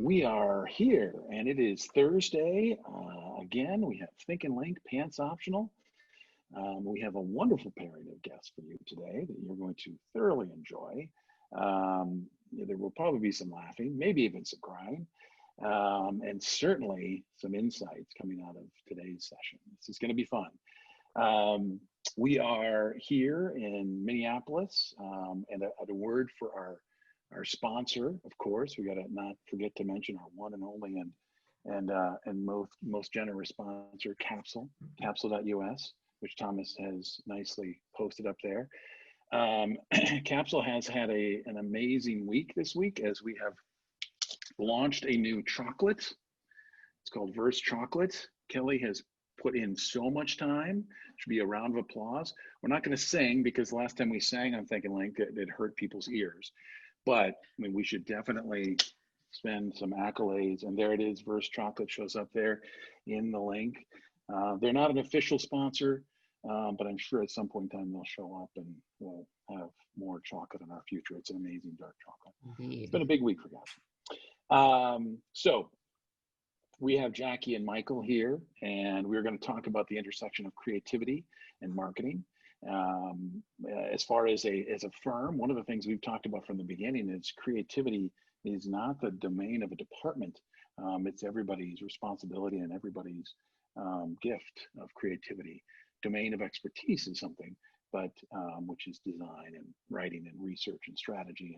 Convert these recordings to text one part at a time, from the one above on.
We are here, and it is Thursday. Again, we have Think and Link, Pants Optional. We have a wonderful pairing of guests for you today that you're going to thoroughly enjoy. There will probably be some laughing, maybe even some crying, and certainly some insights coming out of today's session. This is going to be fun. We are here in Minneapolis, and a word for our sponsor, of course. We got to not forget to mention our one and only and most generous sponsor, Capsule.us, which Thomas has nicely posted up there. Capsule has had an amazing week this week as we have launched a new chocolate. It's called Verse Chocolate. Kelly has put in so much time. Should be a round of applause. We're not going to sing because last time we sang on Think and Link, it hurt people's ears. But I mean, we should definitely spend some accolades. And there it is. Verse Chocolate shows up there in the link. They're not an official sponsor, but I'm sure at some point in time they'll show up and we'll have more chocolate in our future. It's an amazing dark chocolate. Indeed. It's been a big week for guys. So we have Jackie and Michael here, and we're going to talk about the intersection of creativity and marketing. As far as a firm, one of the things we've talked about from the beginning is creativity is not the domain of a department. It's everybody's responsibility and everybody's gift of creativity. Domain of expertise is something, but which is design and writing and research and strategy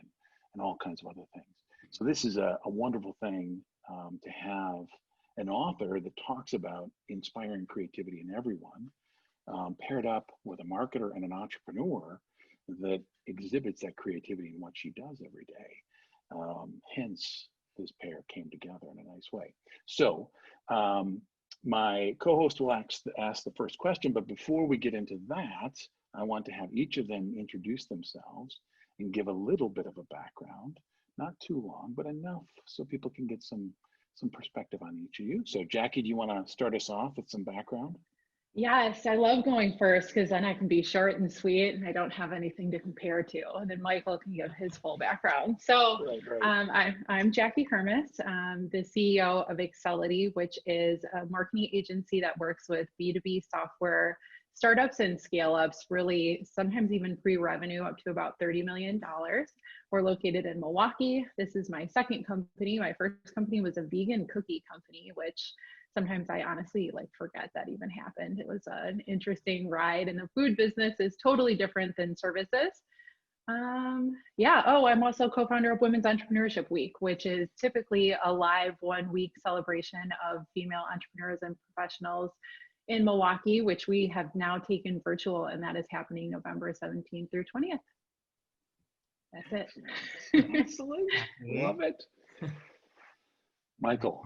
and all kinds of other things. So this is a wonderful thing to have an author that talks about inspiring creativity in everyone, paired up with a marketer and an entrepreneur that exhibits that creativity in what she does every day. Hence, this pair came together in a nice way. So my co-host will ask the first question, but before we get into that, I want to have each of them introduce themselves and give a little bit of a background, not too long, but enough so people can get some perspective on each of you. So Jackie, do you want to start us off with some background? Yes, I love going first because then I can be short and sweet and I don't have anything to compare to. And then Michael can give his full background. So right. I'm Jackie Hermes, the CEO of Accelity, which is a marketing agency that works with B2B software startups and scale-ups, really sometimes even pre-revenue up to about $30 million. We're located in Milwaukee. This is my second company. My first company was a vegan cookie company, which sometimes I honestly forget that even happened. It was an interesting ride, and the food business is totally different than services. I'm also co-founder of Women's Entrepreneurship Week, which is typically a live 1 week celebration of female entrepreneurs and professionals in Milwaukee, which we have now taken virtual, and that is happening November 17th through 20th. That's it. Excellent. Love it. Michael.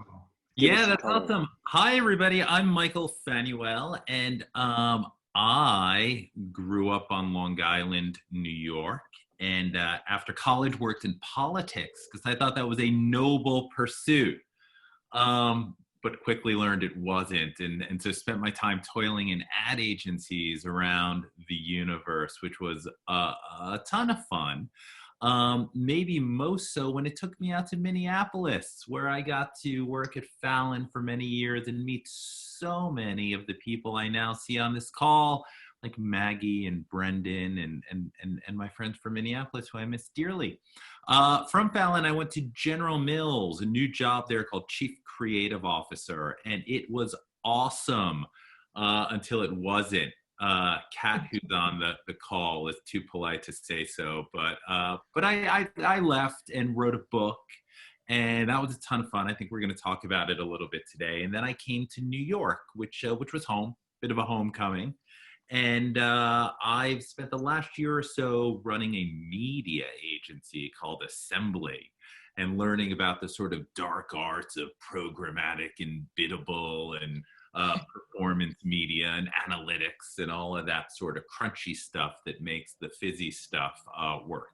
Yeah, that's awesome. Hi, everybody. I'm Michael Fanuele, and I grew up on Long Island, New York, and after college worked in politics because I thought that was a noble pursuit, but quickly learned it wasn't, and so spent my time toiling in ad agencies around the universe, which was a ton of fun. Maybe most so when it took me out to Minneapolis, where I got to work at Fallon for many years and meet so many of the people I now see on this call, like Maggie and Brendan and my friends from Minneapolis who I miss dearly. From Fallon, I went to General Mills, a new job there called Chief Creative Officer, and it was awesome until it wasn't. Kat, who's on the call, is too polite to say so, but I left and wrote a book, and that was a ton of fun. I think we're going to talk about it a little bit today. And then I came to New York, which was home, bit of a homecoming, and I've spent the last year or so running a media agency called Assembly, and learning about the sort of dark arts of programmatic and biddable and performance media and analytics and all of that sort of crunchy stuff that makes the fizzy stuff work.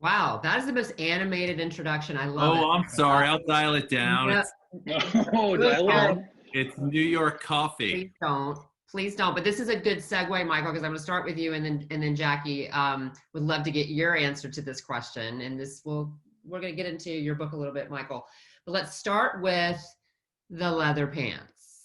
Wow, that is the most animated introduction. I love it. Oh, I'm sorry. I'll dial it down. Yeah. Dial it down. It's New York coffee. Please don't. Please don't. But this is a good segue, Michael, because I'm going to start with you, and then Jackie would love to get your answer to this question, and this will we're going to get into your book a little bit, Michael, but let's start with the leather pants.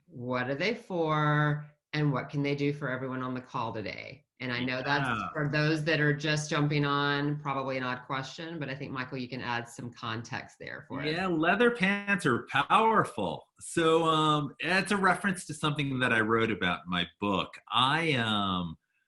What are they for, and what can they do for everyone on the call today? And I know that's for those that are just jumping on, probably an odd question, but I think, Michael, you can add some context there for us. Yeah, leather pants are powerful. So it's a reference to something that I wrote about in my book. I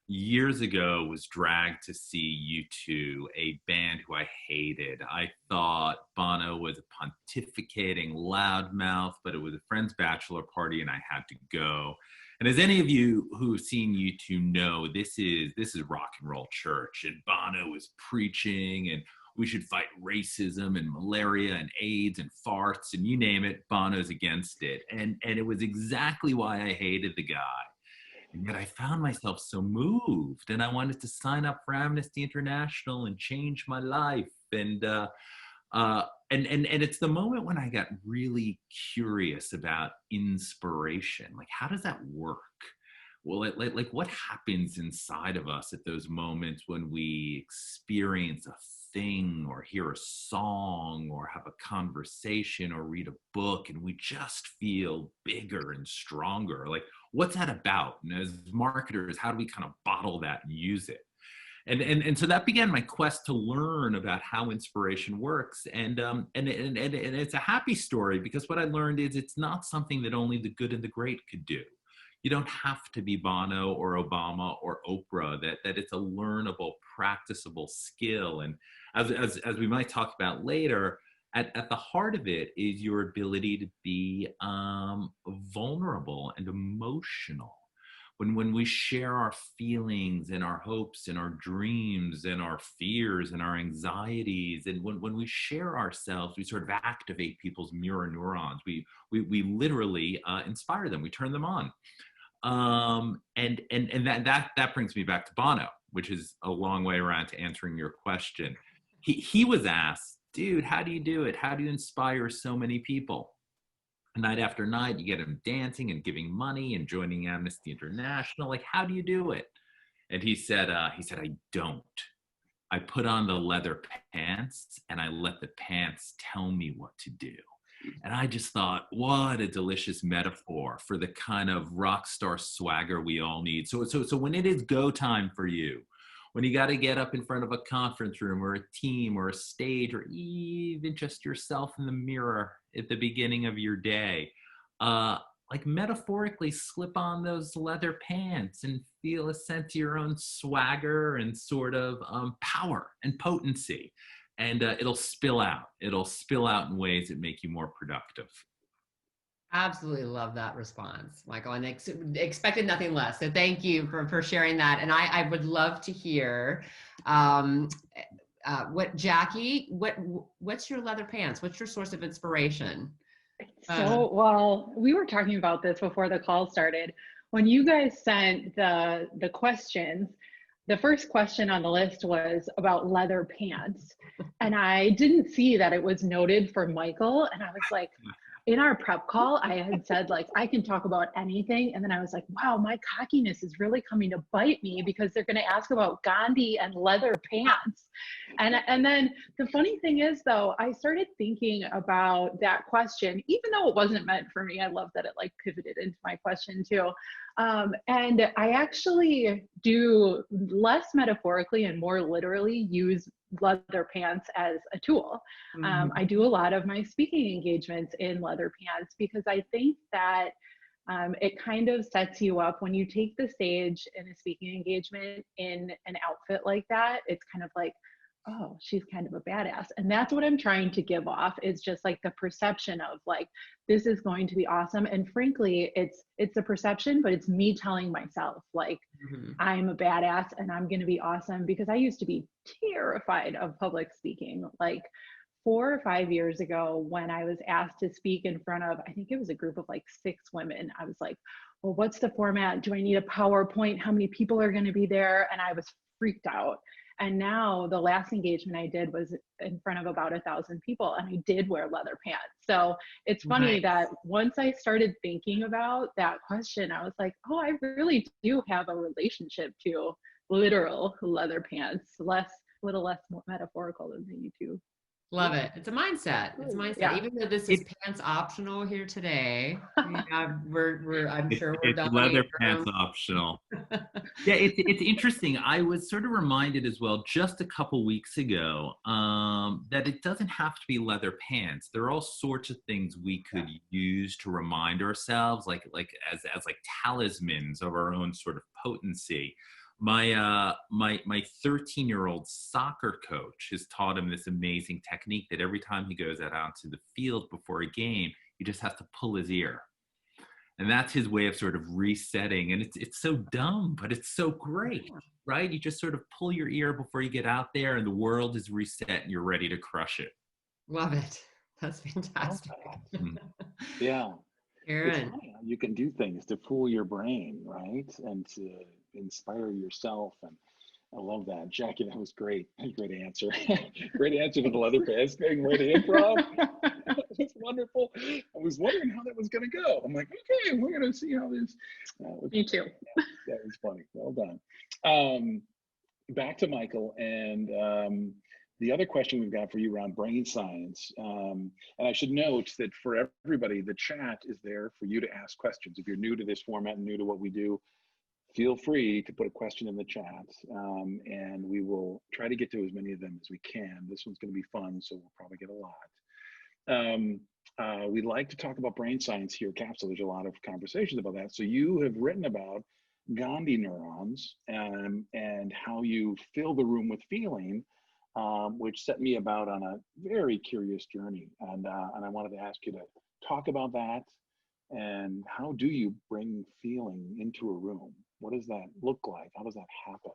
years ago was dragged to see U2, a band who I hated. I thought Bono was a pontificating loudmouth, but it was a friend's bachelor party and I had to go. And as any of you who've seen U2 know, this is rock and roll church, and Bono was preaching, and we should fight racism and malaria and AIDS and farts and you name it, Bono's against it. And it was exactly why I hated the guy. And yet I found myself so moved, and I wanted to sign up for Amnesty International and change my life. And it's the moment when I got really curious about inspiration. Like, how does that work? Well, like what happens inside of us at those moments when we experience a thing or hear a song or have a conversation or read a book and we just feel bigger and stronger? Like, what's that about? And as marketers, how do we kind of bottle that and use it? And so that began my quest to learn about how inspiration works. And it's a happy story, because what I learned is it's not something that only the good and the great could do. You don't have to be Bono or Obama or Oprah, that it's a learnable, practicable skill. And as we might talk about later, at the heart of it is your ability to be vulnerable and emotional. When we share our feelings and our hopes and our dreams and our fears and our anxieties, and when we share ourselves, we sort of activate people's mirror neurons. We literally inspire them. We turn them on. And that brings me back to Bono, which is a long way around to answering your question. He was asked, dude, how do you do it? How do you inspire so many people? Night after night, you get him dancing and giving money and joining Amnesty International. Like, how do you do it? And he said, I don't. I put on the leather pants and I let the pants tell me what to do. And I just thought, what a delicious metaphor for the kind of rock star swagger we all need. So when it is go time for you, when you got to get up in front of a conference room or a team or a stage, or even just yourself in the mirror at the beginning of your day, like metaphorically slip on those leather pants and feel a sense of your own swagger and sort of power and potency. And it'll spill out. It'll spill out in ways that make you more productive. Absolutely love that response, Michael, and expected nothing less. So thank you for sharing that. And I would love to hear what Jackie, what's your leather pants? What's your source of inspiration? So, well, we were talking about this before the call started. When you guys sent the questions, the first question on the list was about leather pants. And I didn't see that it was noted for Michael. And I was like, in our prep call, I had said, like, I can talk about anything. And then I was like, wow, my cockiness is really coming to bite me, because they're going to ask about Gandhi and leather pants. And then the funny thing is, though, I started thinking about that question, even though it wasn't meant for me. I love that it like pivoted into my question too. And I actually do less metaphorically and more literally use leather pants as a tool. I do a lot of my speaking engagements in leather pants, because I think that it kind of sets you up when you take the stage in a speaking engagement in an outfit like that. It's kind of like, oh, she's kind of a badass. And that's what I'm trying to give off, is just like the perception of like, this is going to be awesome. And frankly, it's a perception, but it's me telling myself like, I'm a badass and I'm going to be awesome, because I used to be terrified of public speaking. Like 4 or 5 years ago, when I was asked to speak in front of, I think it was a group of like 6 women, I was like, well, what's the format? Do I need a PowerPoint? How many people are going to be there? And I was freaked out. And now the last engagement I did was in front of about 1,000 people, and I did wear leather pants. So it's funny that once I started thinking about that question, I was like, oh, I really do have a relationship to literal leather pants, a little less metaphorical than the YouTube. Love it. It's a mindset. It's a mindset. Yeah. Even though this is pants optional here today, I'm sure we're It's dominating leather the pants room. optional. Yeah, it's interesting. I was sort of reminded as well just a couple weeks ago that it doesn't have to be leather pants. There are all sorts of things we could use to remind ourselves, like as like talismans of our own sort of potency. My 13-year-old soccer coach has taught him this amazing technique that every time he goes out onto the field before a game, he just has to pull his ear. And that's his way of sort of resetting. And it's so dumb, but it's so great, right? You just sort of pull your ear before you get out there and the world is reset and you're ready to crush it. Love it. That's fantastic. Yeah. Aaron. It's funny how you can do things to fool your brain, right? And to inspire yourself. And I love that. Jackie, that was great. Great answer. Great answer to the leather pants thing. Way to improv. That was wonderful. I was wondering how that was going to go. I'm like, okay, we're going to see how this. Me too. That was funny. Well done. Back to Michael and the other question we've got for you around brain science. And I should note that for everybody, the chat is there for you to ask questions. If you're new to this format and new to what we do, feel free to put a question in the chat and we will try to get to as many of them as we can. This one's going to be fun, so we'll probably get a lot. We like to talk about brain science here at Capsule. There's a lot of conversations about that. So you have written about Gandhi neurons and how you fill the room with feeling, which set me about on a very curious journey. And I wanted to ask you to talk about that. And how do you bring feeling into a room? What does that look like? How does that happen?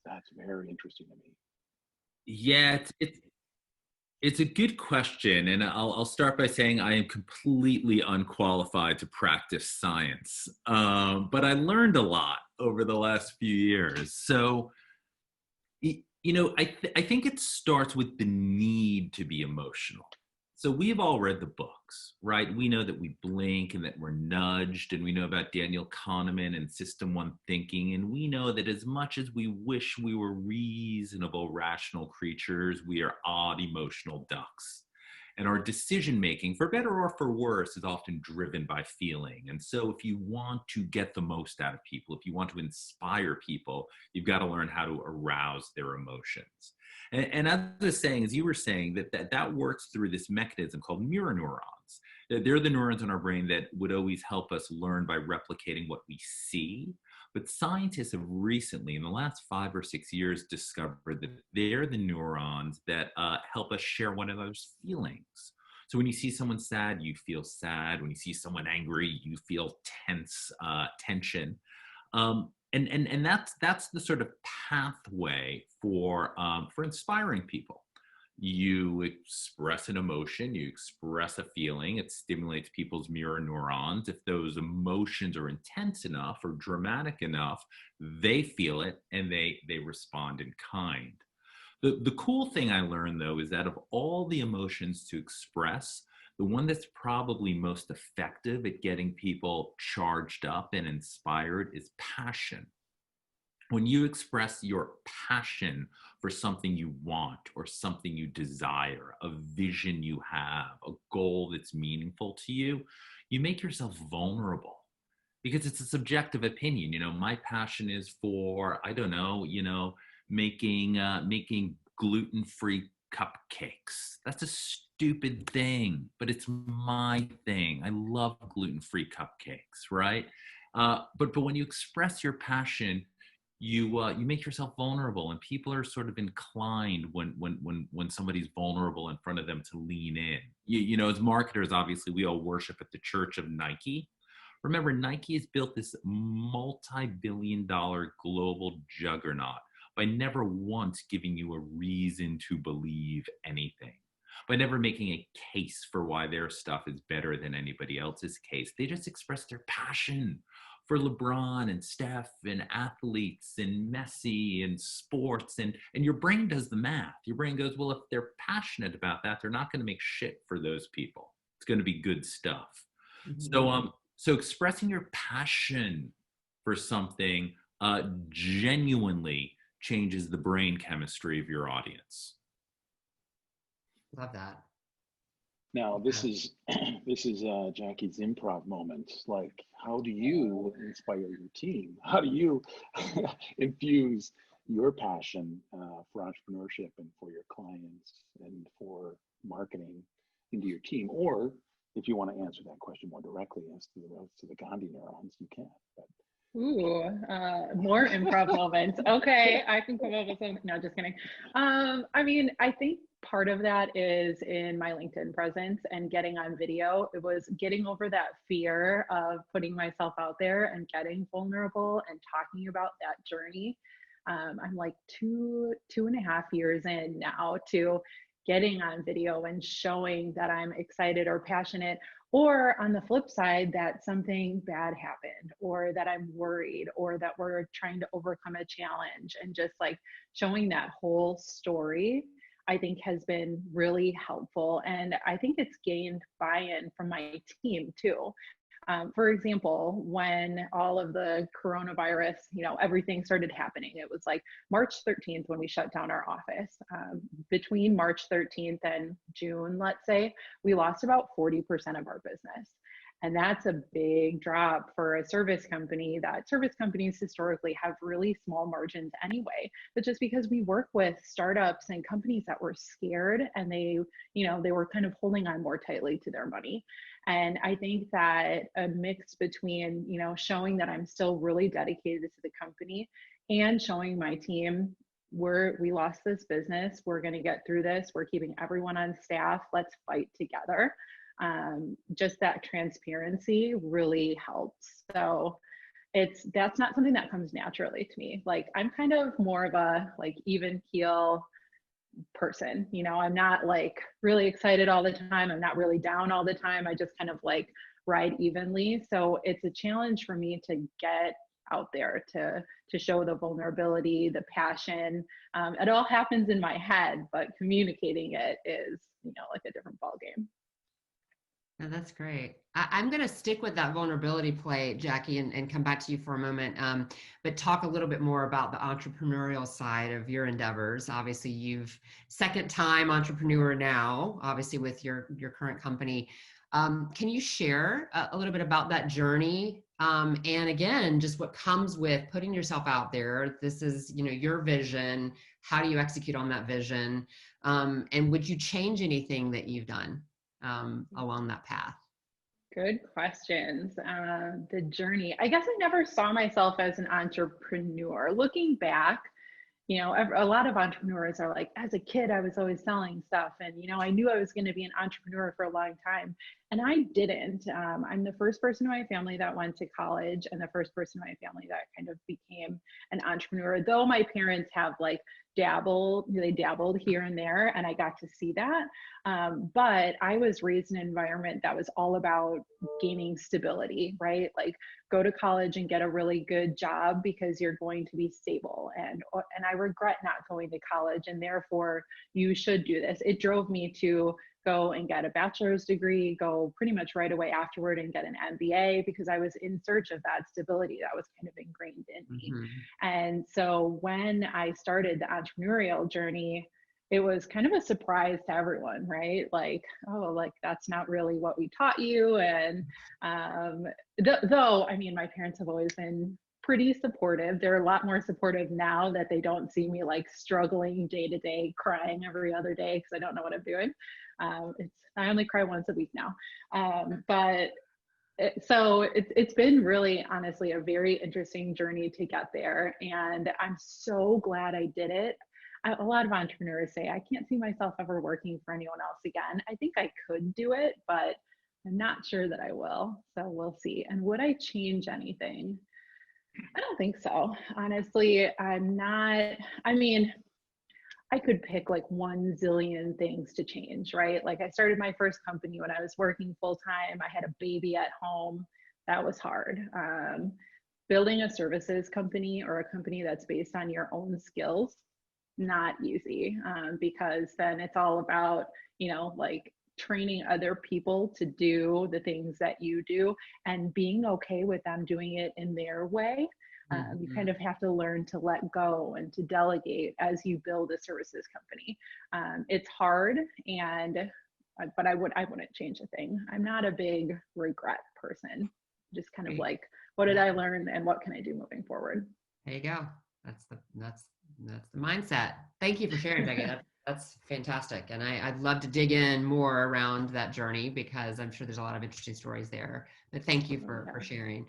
That's very interesting to me. Yeah, it's a good question. And I'll start by saying I am completely unqualified to practice science. But I learned a lot over the last few years. So, I think it starts with the need to be emotional. So we've all read the books, right? We know that we blink and that we're nudged, and we know about Daniel Kahneman and System 1 thinking, and we know that as much as we wish we were reasonable, rational creatures, we are odd, emotional ducks. And our decision making, for better or for worse, is often driven by feeling. And so if you want to get the most out of people, if you want to inspire people, you've got to learn how to arouse their emotions. And as I was saying, as you were saying, that works through this mechanism called mirror neurons. They're the neurons in our brain that would always help us learn by replicating what we see. But scientists have recently, in the last 5 or 6 years, discovered that they're the neurons that help us share one another's feelings. So when you see someone sad, you feel sad. When you see someone angry, you feel tension. And that's the sort of pathway for inspiring people. You express an emotion, you express a feeling, it stimulates people's mirror neurons. If those emotions are intense enough or dramatic enough, they feel it and they respond in kind. The cool thing I learned, though, is that of all the emotions to express, the one that's probably most effective at getting people charged up and inspired is passion. When you express your passion for something you want or something you desire, a vision you have, a goal that's meaningful to you, you make yourself vulnerable because it's a subjective opinion. My passion is for, I don't know, making gluten-free cupcakes. That's a stupid thing, but it's my thing. I love gluten-free cupcakes, right? But when you express your passion, you make yourself vulnerable, and people are sort of inclined when somebody's vulnerable in front of them to lean in. As marketers, obviously, we all worship at the church of Nike. Remember, Nike has built this multi-billion-dollar global juggernaut by never once giving you a reason to believe anything, by never making a case for why their stuff is better than anybody else's case. They just express their passion for LeBron and Steph and athletes and Messi and sports. And your brain does the math. Your brain goes, well, if they're passionate about that, they're not going to make shit for those people. It's going to be good stuff. Mm-hmm. So expressing your passion for something genuinely changes the brain chemistry of your audience. Love that. Now, this is Jackie's improv moment. Like, how do you inspire your team? How do you infuse your passion for entrepreneurship and for your clients and for marketing into your team? Or if you want to answer that question more directly as to the Gandhi neurons, you can. But Ooh, more improv moments. Okay, I can come up with some. No, just kidding. I mean, I think part of that is in my LinkedIn presence and getting on video. It was getting over that fear of putting myself out there and getting vulnerable and talking about that journey. I'm like 2.5 years in now to getting on video and showing that I'm excited or passionate, or on the flip side, that something bad happened, or that I'm worried, or that we're trying to overcome a challenge, and just like showing that whole story, I think has been really helpful. And I think it's gained buy-in from my team too. For example, when all of the coronavirus, everything started happening, it was like March 13th when we shut down our office. Between March 13th and June, let's say, we lost about 40% of our business. And that's a big drop for a service company. That service companies historically have really small margins anyway, but just because we work with startups and companies that were scared, and they were kind of holding on more tightly to their money. And I think that a mix between, showing that I'm still really dedicated to the company and showing my team, we lost this business, we're going to get through this, we're keeping everyone on staff, let's fight together. Just that transparency really helps. So that's not something that comes naturally to me. Like, I'm kind of more of a even keel person. I'm not like really excited all the time. I'm not really down all the time. I just kind of like ride evenly. So it's a challenge for me to get out there to show the vulnerability, the passion. It all happens in my head, but communicating it is, like a different ballgame. No, that's great. I'm going to stick with that vulnerability play, Jackie, and come back to you for a moment, but talk a little bit more about the entrepreneurial side of your endeavors. Obviously, you've second-time entrepreneur now, obviously with your current company. Can you share a little bit about that journey? And again, just what comes with putting yourself out there. This is, your vision. How do you execute on that vision? And would you change anything that you've done along that path? Good questions. The journey. I guess I never saw myself as an entrepreneur. Looking back, a lot of entrepreneurs are like, as a kid, I was always selling stuff. And, I knew I was going to be an entrepreneur for a long time. And I didn't. I'm the first person in my family that went to college, and the first person in my family that kind of became an entrepreneur, though my parents have dabbled here and there, and I got to see that. But I was raised in an environment that was all about gaining stability, right? Like, go to college and get a really good job because you're going to be stable. And I regret not going to college, and therefore you should do this. It drove me to go and get a bachelor's degree, go pretty much right away afterward and get an MBA, because I was in search of that stability that was kind of ingrained in me. Mm-hmm. And so when I started the entrepreneurial journey, it was kind of a surprise to everyone, right? Like, oh, like that's not really what we taught you. And though, I mean, my parents have always been pretty supportive. They're a lot more supportive now that they don't see me like struggling day to day, crying every other day because I don't know what I'm doing. I only cry once a week now. So it's been really, honestly, a very interesting journey to get there. And I'm so glad I did it. A lot of entrepreneurs say, I can't see myself ever working for anyone else again. I think I could do it, but I'm not sure that I will. So we'll see. And would I change anything? I don't think so. Honestly, I'm not. I mean, I could pick like 1 zillion things to change, right? Like, I started my first company when I was working full time. I had a baby at home. That was hard. Building a services company or a company that's based on your own skills, not easy, because then it's all about, like training other people to do the things that you do and being okay with them doing it in their way. You kind of have to learn to let go and to delegate as you build a services company. It's hard, but I wouldn't change a thing. I'm not a big regret person. Just kind of like, what did I learn and what can I do moving forward? There you go. That's the mindset. Thank you for sharing, Jackie. That's fantastic. And I'd love to dig in more around that journey, because I'm sure there's a lot of interesting stories there. But thank you for sharing.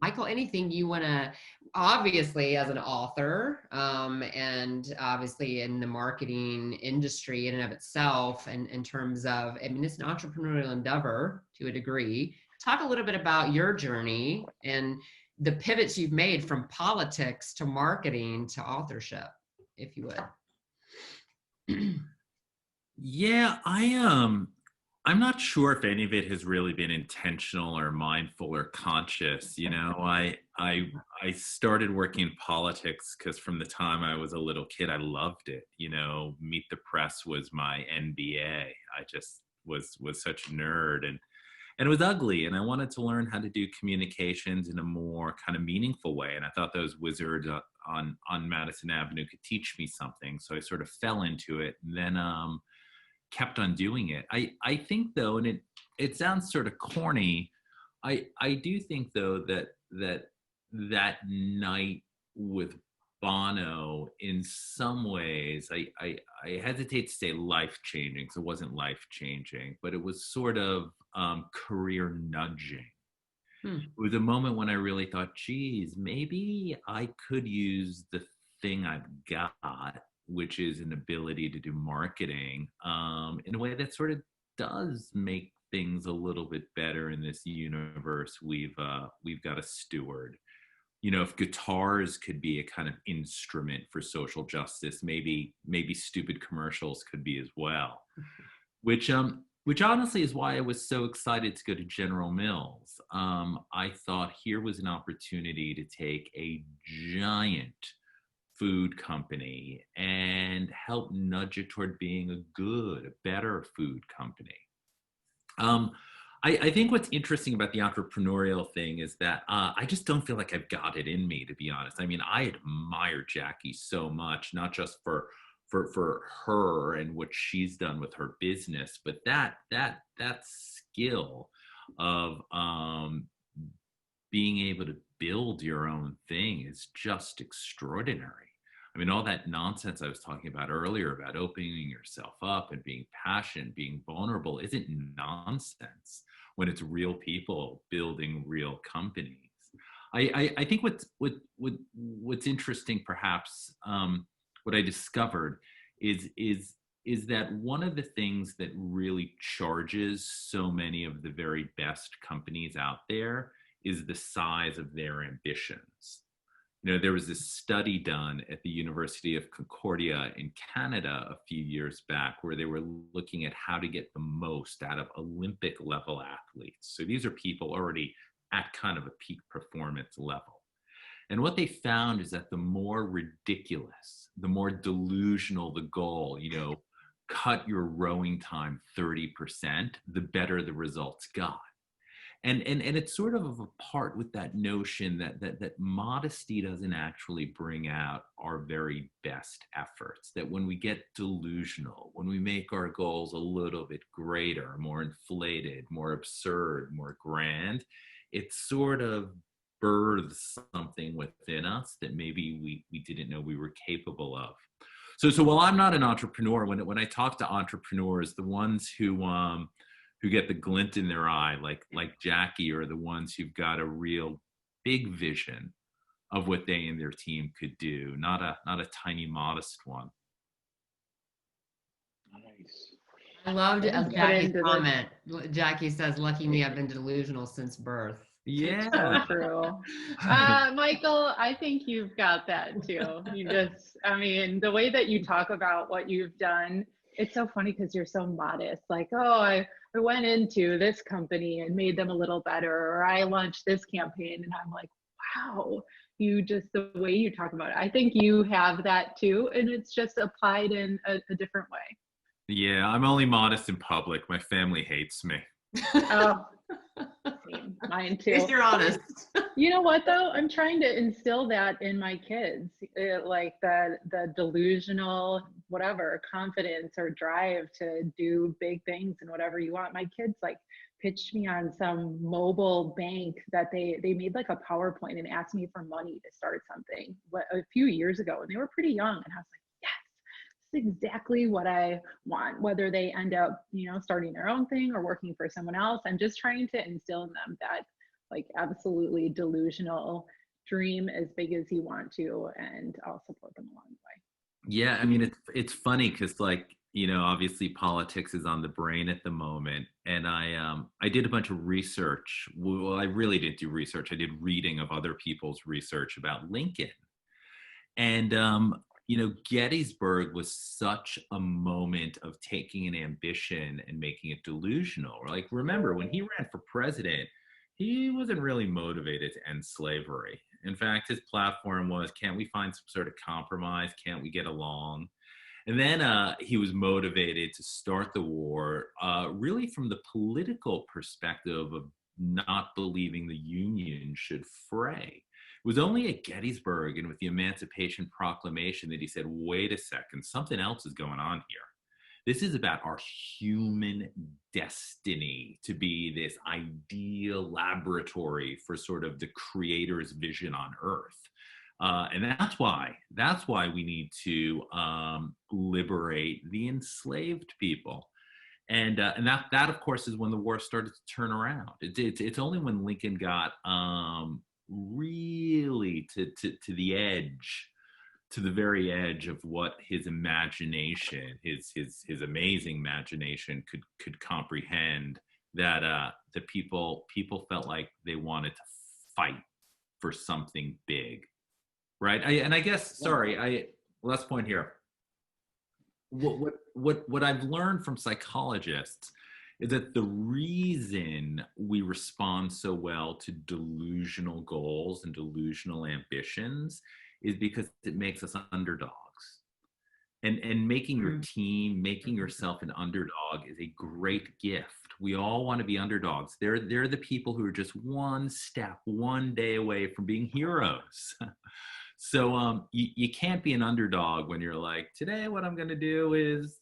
Michael, anything you want to, obviously as an author, and obviously in the marketing industry in and of itself, and in terms of, I mean, it's an entrepreneurial endeavor to a degree. Talk a little bit about your journey and the pivots you've made from politics to marketing to authorship, if you would. Yeah, I'm not sure if any of it has really been intentional or mindful or conscious. You know, I started working in politics because from the time I was a little kid, I loved it. You know, Meet the Press was my NBA. I just was such a nerd, and it was ugly. And I wanted to learn how to do communications in a more kind of meaningful way. And I thought those wizards on Madison Avenue could teach me something. So I sort of fell into it, and then kept on doing it. I think though, and it sounds sort of corny, I do think though that night with Bono, in some ways, I hesitate to say life-changing, because it wasn't life-changing, but it was sort of career nudging. It was a moment when I really thought, geez, maybe I could use the thing I've got, which is an ability to do marketing, in a way that sort of does make things a little bit better in this universe we've got to steward. You know, if guitars could be a kind of instrument for social justice, maybe stupid commercials could be as well. Which honestly is why I was so excited to go to General Mills. I thought here was an opportunity to take a giant food company and help nudge it toward being a better food company. I think what's interesting about the entrepreneurial thing is that I just don't feel like I've got it in me, to be honest. I mean, I admire Jackie so much, not just for her and what she's done with her business, but that skill of being able to build your own thing is just extraordinary. I mean, all that nonsense I was talking about earlier about opening yourself up and being passionate, being vulnerable, isn't nonsense when it's real people building real companies. I think what's interesting, perhaps, what I discovered is that one of the things that really charges so many of the very best companies out there is the size of their ambitions. You know, there was this study done at the University of Concordia in Canada a few years back where they were looking at how to get the most out of Olympic level athletes. So these are people already at kind of a peak performance level. And what they found is that the more ridiculous, the more delusional the goal, you know, cut your rowing time 30%, the better the results got. And it's sort of apart with that notion that modesty doesn't actually bring out our very best efforts, that when we get delusional, when we make our goals a little bit greater, more inflated, more absurd, more grand, it sort of births something within us that maybe we didn't know we were capable of. So while I'm not an entrepreneur, when I talk to entrepreneurs, the ones who get the glint in their eye, like Jackie, are the ones who've got a real big vision of what they and their team could do, not a tiny, modest one. Nice. I loved Jackie's comment. Jackie says, "Lucky me, I've been delusional since birth." Yeah. So true. Michael, I think you've got that too. I mean, the way that you talk about what you've done, it's so funny because you're so modest. Like, oh, I went into this company and made them a little better, or I launched this campaign. And I'm like, wow, the way you talk about it. I think you have that too. And it's just applied in a different way. Yeah, I'm only modest in public. My family hates me. Oh, Mine too. If you're honest. You know what though? I'm trying to instill that in my kids, like the delusional, whatever, confidence or drive to do big things and whatever you want. My kids like pitched me on some mobile bank that they made like a PowerPoint and asked me for money to start something a few years ago, and they were pretty young, and I was like, yes, this is exactly what I want. Whether they end up, starting their own thing or working for someone else, I'm just trying to instill in them that like absolutely delusional, dream as big as you want to, and I'll support them along the way. Yeah, I mean, it's funny because like, obviously politics is on the brain at the moment. And I did a bunch of research. Well, I really didn't do research. I did reading of other people's research about Lincoln. And, Gettysburg was such a moment of taking an ambition and making it delusional. Like, remember, when he ran for president, he wasn't really motivated to end slavery. In fact, his platform was, can't we find some sort of compromise? Can't we get along? And then he was motivated to start the war really from the political perspective of not believing the Union should fray. It was only at Gettysburg and with the Emancipation Proclamation that he said, wait a second, something else is going on here. This is about our human destiny to be this ideal laboratory for sort of the creator's vision on Earth. And that's why we need to liberate the enslaved people. And that of course is when the war started to turn around. It's only when Lincoln got really to the edge, to the very edge of what his imagination, his amazing imagination could comprehend, that the people felt like they wanted to fight for something big, right? I guess, sorry, last point here. What I've learned from psychologists is that the reason we respond so well to delusional goals and delusional ambitions is because it makes us underdogs. And making your team, making yourself an underdog is a great gift. We all want to be underdogs. They're the people who are just one step, one day away from being heroes. So you can't be an underdog when you're like, today what I'm going to do is,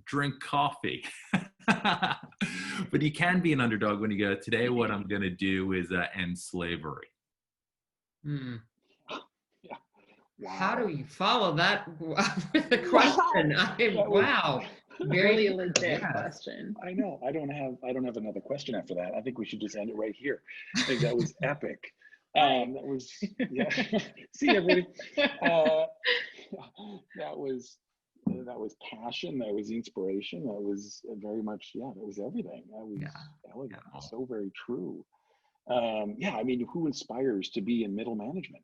drink coffee. But you can be an underdog when you go, today what I'm going to do is end slavery. Mm. Wow. How do you follow that with a question? Wow. Very legit question. I know. I don't have another question after that. I think we should just end it right here. I think that was epic. That was, yeah. See everybody. That was passion. That was inspiration. That was very much, that was everything. That was elegant. Yeah. So very true. I mean, who inspires to be in middle management?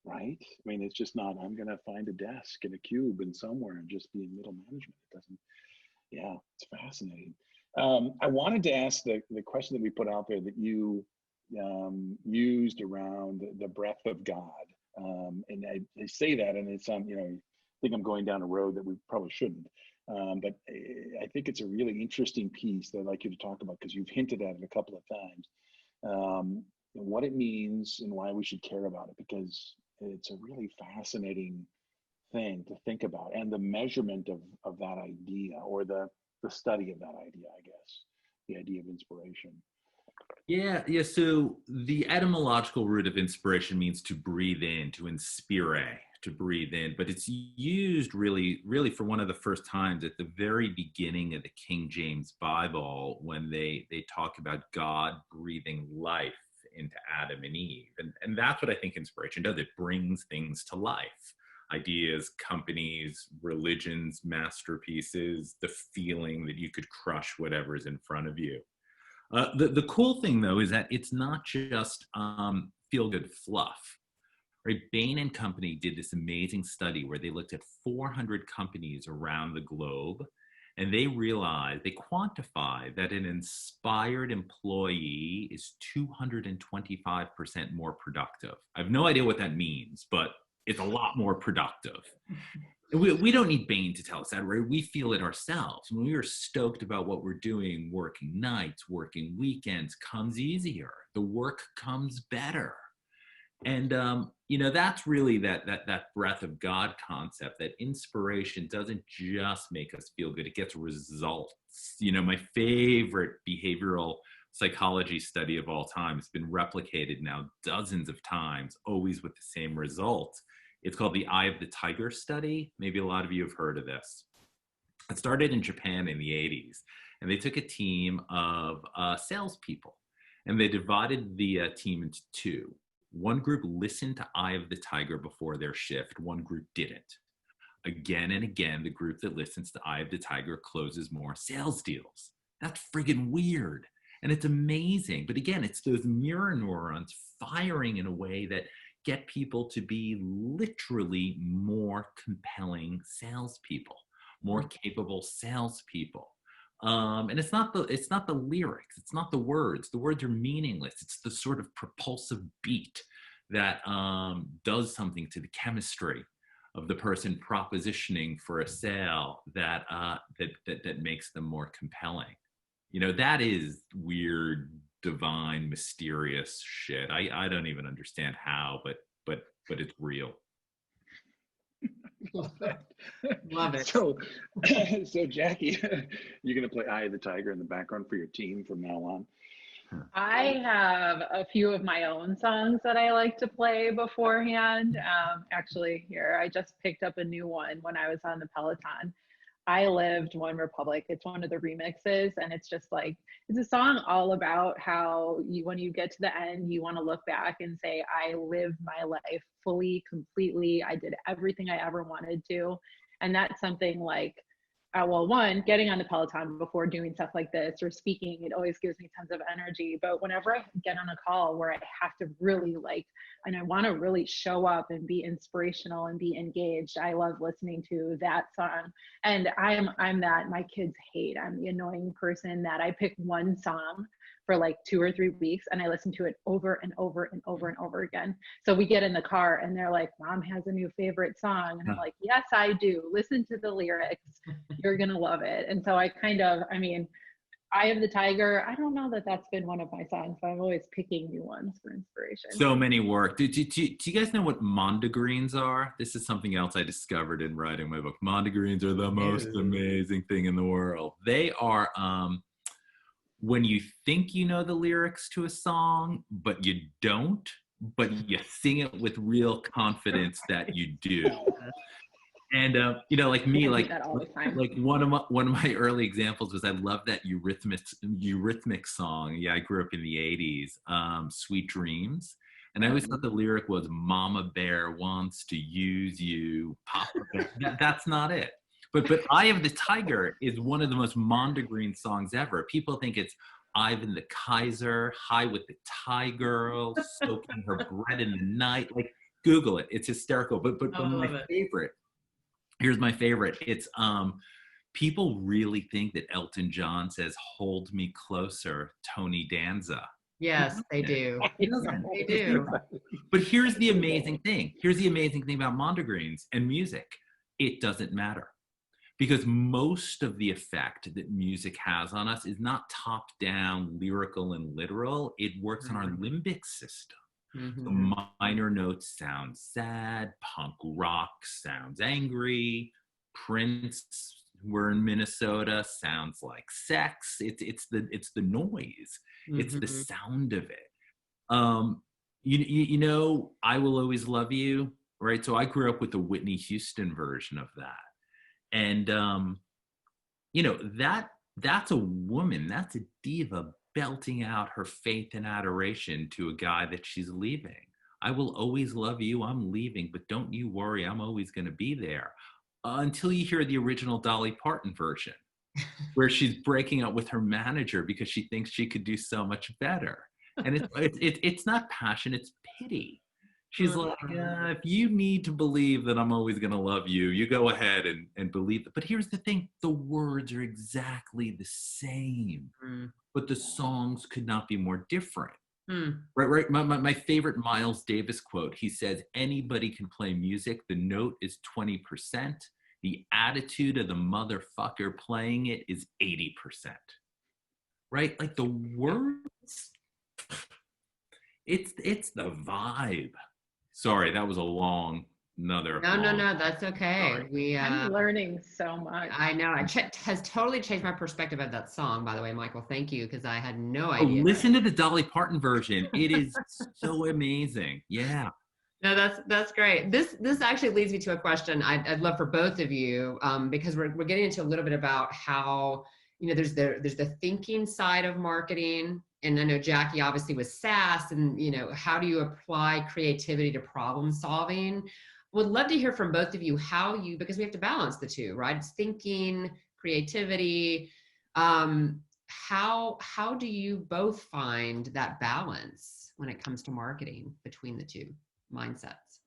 Right? I mean, it's just not, I'm going to find a desk in a cube and somewhere and just be in middle management. It doesn't, it's fascinating. I wanted to ask the question that we put out there that you used around the breath of God. And I say that, and it's, I think I'm going down a road that we probably shouldn't. But I think it's a really interesting piece that I'd like you to talk about, because you've hinted at it a couple of times. What it means and why we should care about it, because it's a really fascinating thing to think about, and the measurement of that idea, or the study of that idea, I guess, the idea of inspiration. Yeah. So the etymological root of inspiration means to breathe in, to inspire, to breathe in, but it's used really for one of the first times at the very beginning of the King James Bible, when they talk about God breathing life into Adam and Eve. And that's what I think inspiration does. It brings things to life. Ideas, companies, religions, masterpieces, the feeling that you could crush whatever is in front of you. The cool thing, though, is that it's not just feel-good fluff. Right? Bain and Company did this amazing study where they looked at 400 companies around the globe, and they realized, they quantified that an inspired employee is 225% more productive. I have no idea what that means, but it's a lot more productive. We don't need Bain to tell us that, right? We feel it ourselves. When we are stoked about what we're doing, working nights, working weekends comes easier. The work comes better. And, that's really that breath of God concept, that inspiration doesn't just make us feel good. It gets results. My favorite behavioral psychology study of all time has been replicated now dozens of times, always with the same results. It's called the Eye of the Tiger study. Maybe a lot of you have heard of this. It started in Japan in the 80s, and they took a team of salespeople, and they divided the team into two. One group listened to Eye of the Tiger before their shift. One group didn't. Again and again, the group that listens to Eye of the Tiger closes more sales deals. That's friggin' weird. And it's amazing. But again, it's those mirror neurons firing in a way that get people to be literally more compelling salespeople, more capable salespeople. And it's not the lyrics, it's not the words. The words are meaningless. It's the sort of propulsive beat that does something to the chemistry of the person propositioning for a sale that makes them more compelling. That is weird, divine, mysterious shit. I don't even understand how, but it's real. Love it. So Jackie, you're gonna play Eye of the Tiger in the background for your team from now on. I have a few of my own songs that I like to play beforehand. Actually, here, I just picked up a new one when I was on the Peloton. I Lived One Republic. It's one of the remixes, and it's just like, it's a song all about how when you get to the end, you want to look back and say, I lived my life fully, completely. I did everything I ever wanted to. And that's something like, one, getting on the Peloton before doing stuff like this or speaking, it always gives me tons of energy. But whenever I get on a call where I have to really and I want to really show up and be inspirational and be engaged, I love listening to that song. And I'm that my kids hate. I'm the annoying person that I pick one song for like 2 or 3 weeks and I listen to it over and over and over and over again. So we get in the car and they're like, Mom has a new favorite song. And I'm like, yes, I do. Listen to the lyrics. You're going to love it. And so Eye of the Tiger, I don't know that that's been one of my songs, but I'm always picking new ones for inspiration. So many work. Do you guys know what mondegreens are? This is something else I discovered in writing my book. Mondegreens are the most amazing thing in the world. They are when you think you know the lyrics to a song, but you don't, but you sing it with real confidence that you do. And like me, like one of my early examples was I love that Eurythmics song. Yeah, I grew up in the 80s, Sweet Dreams. And I always thought the lyric was Mama Bear wants to use you, Papa Bear. That's not it. But Eye of the Tiger is one of the most Mondegreen songs ever. People think it's Ivan the Kaiser, High with the Thai Girl, soaking her bread in the night. Like, Google it. It's hysterical. But my favorite, here's my favorite. It's people really think that Elton John says, "Hold me closer, Tony Danza." Yes, they do. They do. But here's the amazing thing. Here's the amazing thing about Mondegreens and music. It doesn't matter. Because most of the effect that music has on us is not top down, lyrical and literal. It works on our limbic system. The minor notes sound sad, punk rock sounds angry, Prince, we're in Minnesota, sounds like sex. It's the noise. It's the sound of it. You know, I Will Always Love You, right? So I grew up with the Whitney Houston version of that. And, that's a woman, that's a diva belting out her faith and adoration to a guy that she's leaving. I will always love you, I'm leaving, but don't you worry, I'm always going to be there. Until you hear the original Dolly Parton version, where she's breaking up with her manager because she thinks she could do so much better. And it's not passion, it's pity. She's like, if you need to believe that I'm always going to love you, you go ahead and believe it. But here's the thing. The words are exactly the same, but the songs could not be more different. Right. My favorite Miles Davis quote, he says, anybody can play music. The note is 20%. the attitude of the motherfucker playing it is 80%. Right? Like the words, it's the vibe. Sorry, that was a long, No, that's okay. Sorry. I'm learning so much. I know. It has totally changed my perspective of that song, by the way, Michael. Thank you, because I had no idea. Listen to the Dolly Parton version. It is so amazing. Yeah. No, that's great. This actually leads me to a question I'd love for both of you, because we're getting into a little bit about how, there's the thinking side of marketing. And I know Jackie obviously was SaaS, and how do you apply creativity to problem solving? Would love to hear from both of you because we have to balance the two, right? It's thinking, creativity. How do you both find that balance when it comes to marketing between the two mindsets?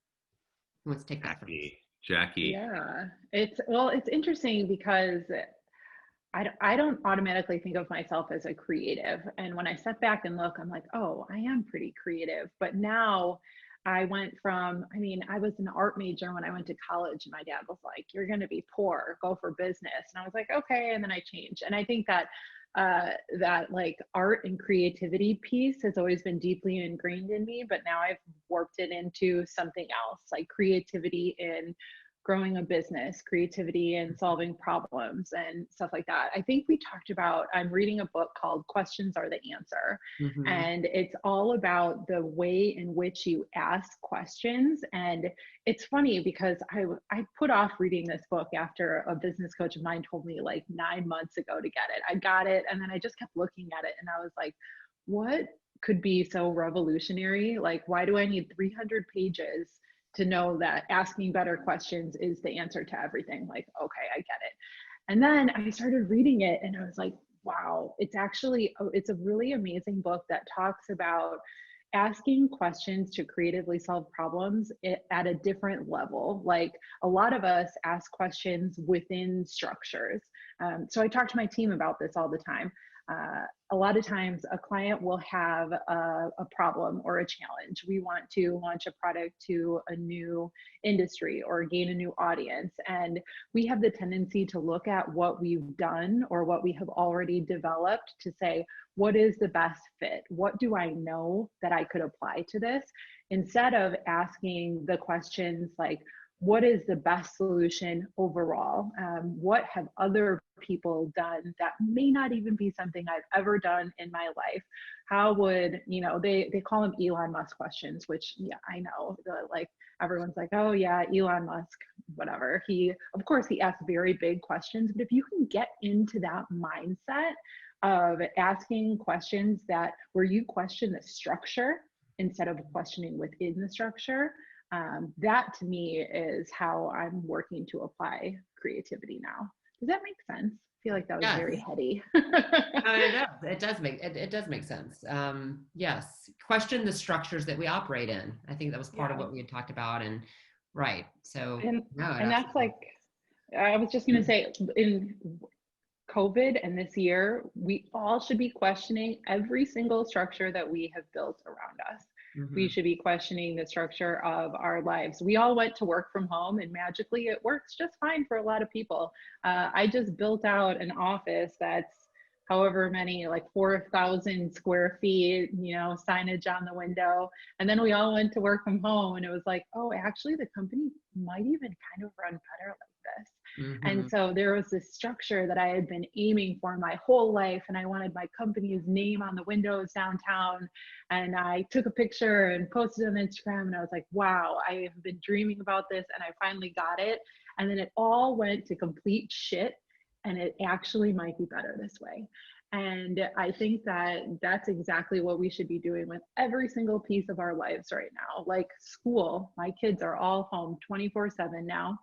Who wants to take that first? Jackie. Yeah, it's interesting because I don't automatically think of myself as a creative. And when I step back and look, I'm like, oh, I am pretty creative. But now I went from, I was an art major when I went to college, and my dad was like, you're going to be poor, go for business. And I was like, okay. And then I changed. And I think that that like art and creativity piece has always been deeply ingrained in me, but now I've warped it into something else, like creativity in growing a business, creativity and solving problems and stuff like that. I think we talked about, I'm reading a book called Questions Are the Answer. Mm-hmm. And it's all about the way in which you ask questions. And it's funny because I put off reading this book after a business coach of mine told me like 9 months ago to get it. I got it. And then I just kept looking at it and I was like, what could be so revolutionary? Like, why do I need 300 pages to know that asking better questions is the answer to everything? Like, okay, I get it. And then I started reading it and I was like, wow, it's a really amazing book that talks about asking questions to creatively solve problems at a different level. Like a lot of us ask questions within structures. So I talk to my team about this all the time. A lot of times a client will have a problem or a challenge. We want to launch a product to a new industry or gain a new audience. And we have the tendency to look at what we've done or what we have already developed to say, what is the best fit? What do I know that I could apply to this? Instead of asking the questions like, what is the best solution overall? What have other people done that may not even be something I've ever done in my life? How would, they call them Elon Musk questions, which, yeah, I know, everyone's like, oh yeah, Elon Musk, whatever. Of course, he asks very big questions, but if you can get into that mindset of asking questions where you question the structure instead of questioning within the structure, that to me is how I'm working to apply creativity now. Does that make sense? I feel like that was very heady. It does make sense. Yes. Question the structures that we operate in. I think that was part of what we had talked about. And right. So, and that's like, I was just going to say, in COVID and this year, we all should be questioning every single structure that we have built around us. Mm-hmm. We should be questioning the structure of our lives. We all went to work from home and magically it works just fine for a lot of people. I just built out an office that's however many, like 4,000 square feet, signage on the window. And then we all went to work from home and it was like, oh, actually the company might even kind of run better like this. Mm-hmm. And so there was this structure that I had been aiming for my whole life. And I wanted my company's name on the windows downtown. And I took a picture and posted on Instagram and I was like, wow, I have been dreaming about this and I finally got it. And then it all went to complete shit. And it actually might be better this way. And I think that that's exactly what we should be doing with every single piece of our lives right now. Like school, my kids are all home 24/7 now.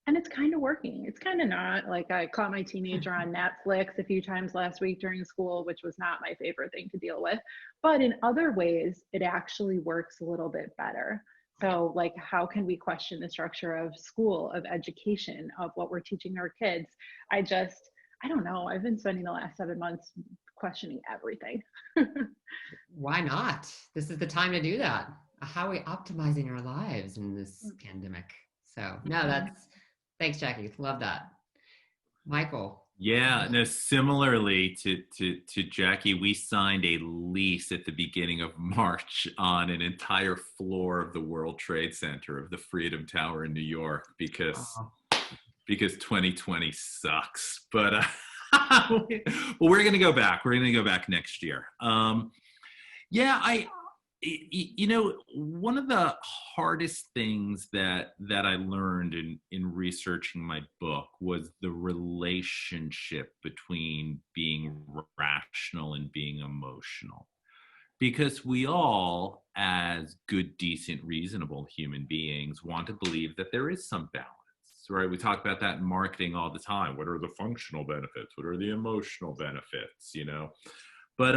And it's kind of working. It's kind of not. Like I caught my teenager on Netflix a few times last week during school, which was not my favorite thing to deal with. But in other ways, it actually works a little bit better. So like, how can we question the structure of school, of education, of what we're teaching our kids? I don't know. I've been spending the last 7 months questioning everything. Why not? This is the time to do that. How are we optimizing our lives in this pandemic? So no, Thanks, Jackie. Love that. Michael. Yeah, no, similarly to Jackie, we signed a lease at the beginning of March on an entire floor of the World Trade Center of the Freedom Tower in New York because 2020 sucks. But well, we're going to go back. We're going to go back next year. Yeah, one of the hardest things that I learned in researching my book was the relationship between being rational and being emotional. Because we all, as good, decent, reasonable human beings, want to believe that there is some balance, right? We talk about that in marketing all the time. What are the functional benefits? What are the emotional benefits, But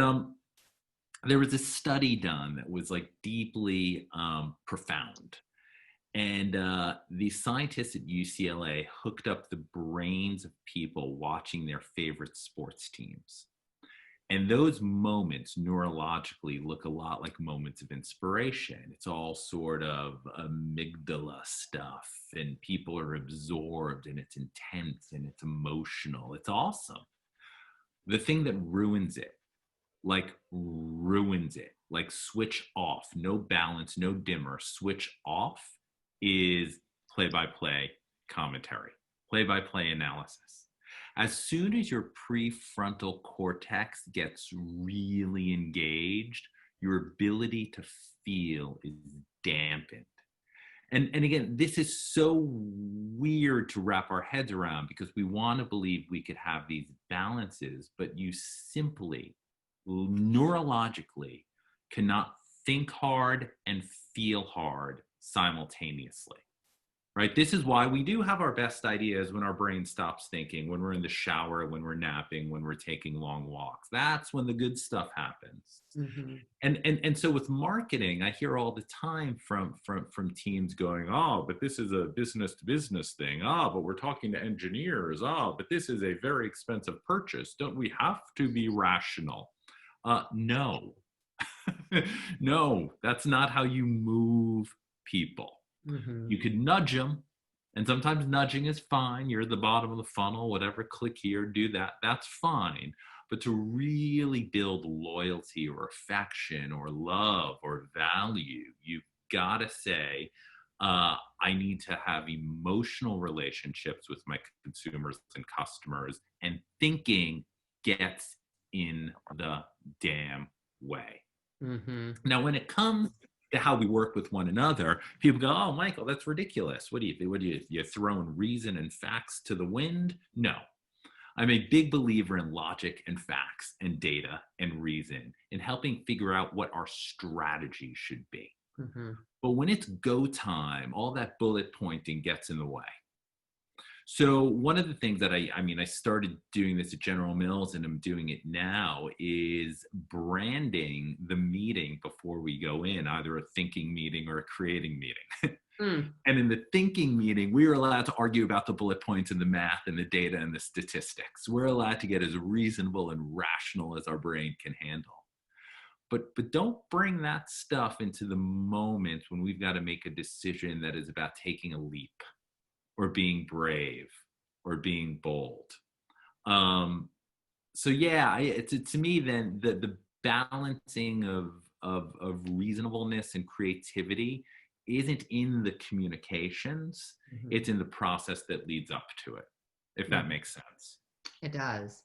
there was a study done that was like deeply profound. And the scientists at UCLA hooked up the brains of people watching their favorite sports teams. And those moments neurologically look a lot like moments of inspiration. It's all sort of amygdala stuff, and people are absorbed, and it's intense, and it's emotional. It's awesome. The thing that ruins it, like switch off, no balance, no dimmer, switch off, is play-by-play commentary, play-by-play analysis. As soon as your prefrontal cortex gets really engaged, your ability to feel is dampened. And again, this is so weird to wrap our heads around because we want to believe we could have these balances, but you simply neurologically cannot think hard and feel hard simultaneously, right? This is why we do have our best ideas when our brain stops thinking, when we're in the shower, when we're napping, when we're taking long walks. That's when the good stuff happens. Mm-hmm. And so with marketing, I hear all the time from teams going, oh, but this is a business to business thing. Oh, but we're talking to engineers. Oh, but this is a very expensive purchase. Don't we have to be rational? No, no, that's not how you move people. Mm-hmm. You could nudge them, and sometimes nudging is fine. You're at the bottom of the funnel, whatever, click here, do that. That's fine. But to really build loyalty or affection or love or value, you've got to say, I need to have emotional relationships with my consumers and customers, and thinking gets in the damn way. Mm-hmm. Now, when it comes to how we work with one another, people go, oh, Michael, that's ridiculous. What do you throwing reason and facts to the wind? No. I'm a big believer in logic and facts and data and reason in helping figure out what our strategy should be. Mm-hmm. But when it's go time, all that bullet pointing gets in the way. So one of the things that I started doing this at General Mills, and I'm doing it now, is branding the meeting before we go in, either a thinking meeting or a creating meeting. And in the thinking meeting, we are allowed to argue about the bullet points and the math and the data and the statistics. We're allowed to get as reasonable and rational as our brain can handle. But don't bring that stuff into the moment when we've got to make a decision that is about taking a leap, or being brave, or being bold. So yeah, to me then the balancing of reasonableness and creativity isn't in the communications, mm-hmm. It's in the process that leads up to it, if that makes sense. It does.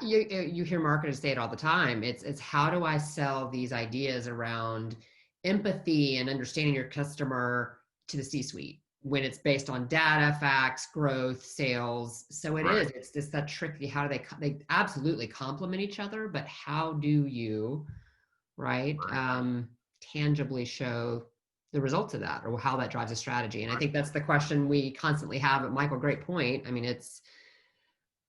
You hear marketers say it all the time. It's how do I sell these ideas around empathy and understanding your customer to the C-suite, when it's based on data, facts, growth, sales. So it's just that tricky. How do they absolutely complement each other, but how do you, tangibly show the results of that, or how that drives a strategy? And I think that's the question we constantly have. But Michael, great point. I mean, it's,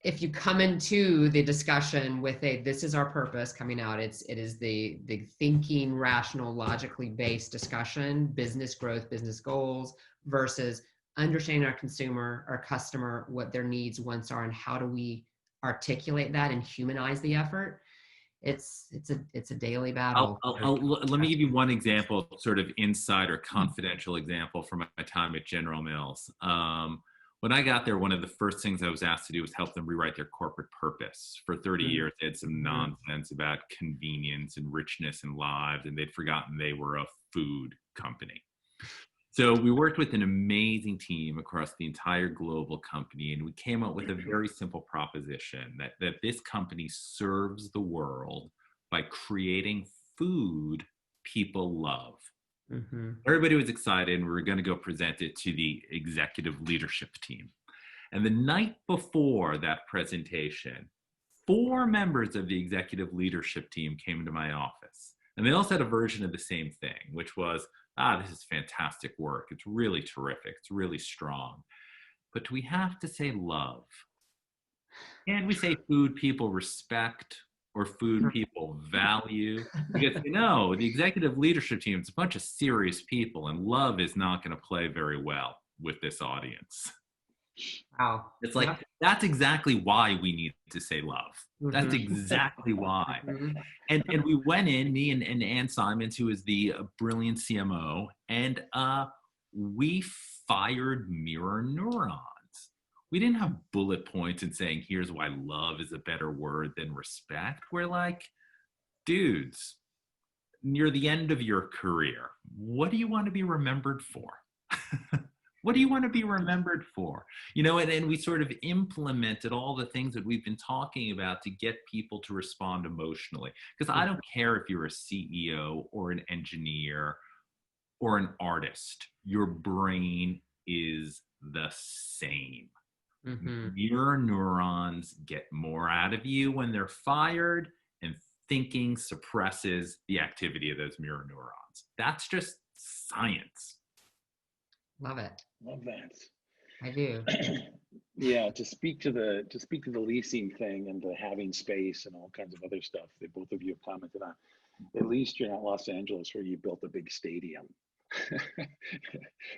if you come into the discussion with this is our purpose coming out, it is the thinking, rational, logically based discussion, business growth, business goals, versus understanding our consumer, our customer, what their needs, wants are, and how do we articulate that and humanize the effort. It's a daily battle. Let me give you one example, sort of inside or confidential example from my time at General Mills. When I got there, one of the first things I was asked to do was help them rewrite their corporate purpose. For 30 years, they had some nonsense about convenience and richness in lives, and they'd forgotten they were a food company. So we worked with an amazing team across the entire global company, and we came up with a very simple proposition that this company serves the world by creating food people love. Everybody was excited, and we were going to go present it to the executive leadership team. And the night before that presentation, 4 members of the executive leadership team came into my office. And they also had a version of the same thing, which was, this is fantastic work. It's really terrific. It's really strong. But do we have to say love? Can we say food people respect or food people value? Because, the executive leadership team is a bunch of serious people, and love is not going to play very well with this audience. Wow. It's like, that's exactly why we need to say love. That's exactly why. And we went in, me and Ann Simons, who is the brilliant CMO, and we fired mirror neurons. We didn't have bullet points and saying, here's why love is a better word than respect. We're like, dudes, near the end of your career, what do you want to be remembered for? What do you want to be remembered for? And we sort of implemented all the things that we've been talking about to get people to respond emotionally. Because I don't care if you're a CEO or an engineer or an artist, your brain is the same. Mirror neurons get more out of you when they're fired, and thinking suppresses the activity of those mirror neurons. That's just science. Love it. Love that. I do. Yeah, to speak to the leasing thing and the having space and all kinds of other stuff that both of you have commented on. At least you're not Los Angeles where you built a big stadium.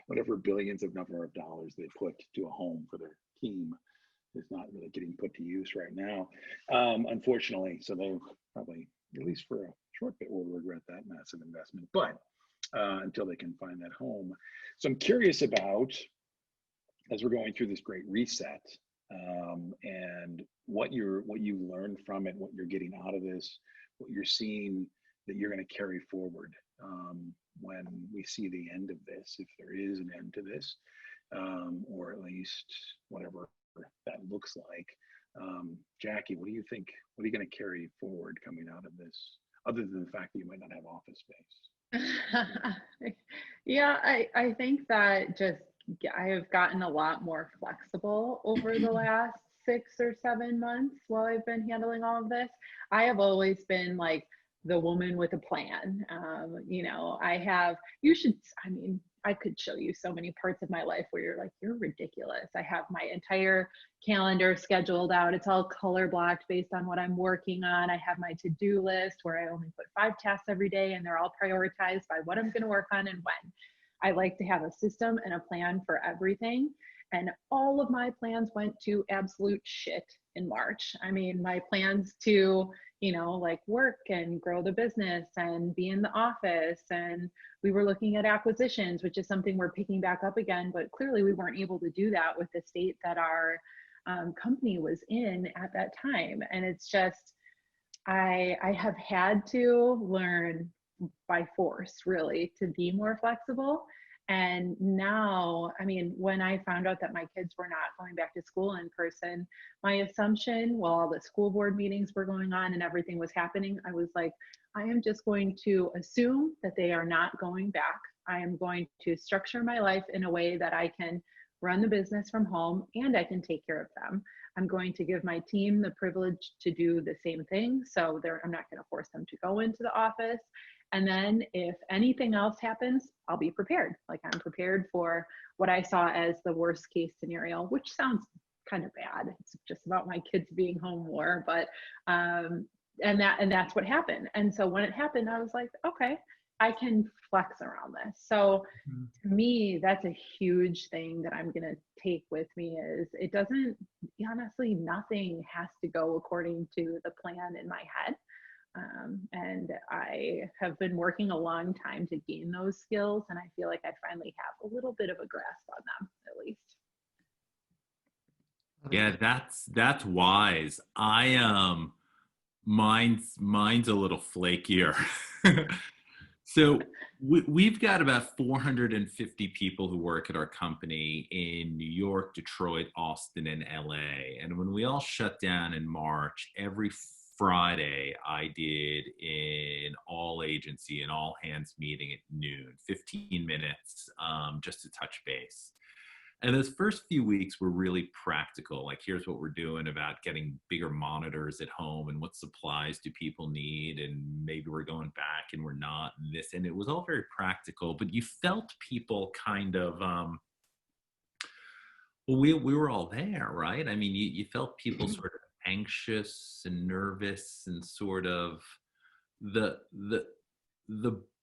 Whatever billions of number of dollars they put to a home for their team is not really getting put to use right now, unfortunately. So they probably, at least for a short bit, will regret that massive investment. But until they can find that home. So I'm curious about, as we're going through this great reset, and what you learned from it, what you're getting out of this, what you're seeing that you're going to carry forward when we see the end of this, if there is an end to this, or at least whatever that looks like. Jackie, what do you think? What are you going to carry forward coming out of this, other than the fact that you might not have office space? Yeah, I think that I have gotten a lot more flexible over the last 6 or 7 months while I've been handling all of this. I have always been like the woman with a plan. I could show you so many parts of my life where you're like, you're ridiculous. I have my entire calendar scheduled out. It's all color blocked based on what I'm working on. I have my to-do list where I only put 5 tasks every day, and they're all prioritized by what I'm going to work on and when. I like to have a system and a plan for everything. And all of my plans went to absolute shit in March. I mean, my plans to, work and grow the business and be in the office. And we were looking at acquisitions, which is something we're picking back up again. But clearly we weren't able to do that with the state that our company was in at that time. And it's just, I have had to learn by force, really, to be more flexible. And now, when I found out that my kids were not going back to school in person, my assumption, while all the school board meetings were going on and everything was happening, I was like, I am just going to assume that they are not going back. I am going to structure my life in a way that I can run the business from home and I can take care of them. I'm going to give my team the privilege to do the same thing. So I'm not going to force them to go into the office. And then if anything else happens, I'll be prepared. Like, I'm prepared for what I saw as the worst case scenario, which sounds kind of bad. It's just about my kids being home more, but, and that's what happened. And so when it happened, I was like, okay, I can flex around this. So to me, that's a huge thing that I'm going to take with me is honestly, nothing has to go according to the plan in my head. And I have been working a long time to gain those skills. And I feel like I finally have a little bit of a grasp on them, at least. Yeah, that's wise. Mine's a little flakier. So we've got about 450 people who work at our company in New York, Detroit, Austin, and LA. And when we all shut down in March, every Friday I did an all agency, an all hands meeting at noon, 15 minutes, just to touch base. And those first few weeks were really practical. Like, here's what we're doing about getting bigger monitors at home and what supplies do people need. And maybe we're going back and we're not, and this. And it was all very practical, but you felt people kind of, well, we were all there, right? I mean, you felt people sort of anxious and nervous, and sort of the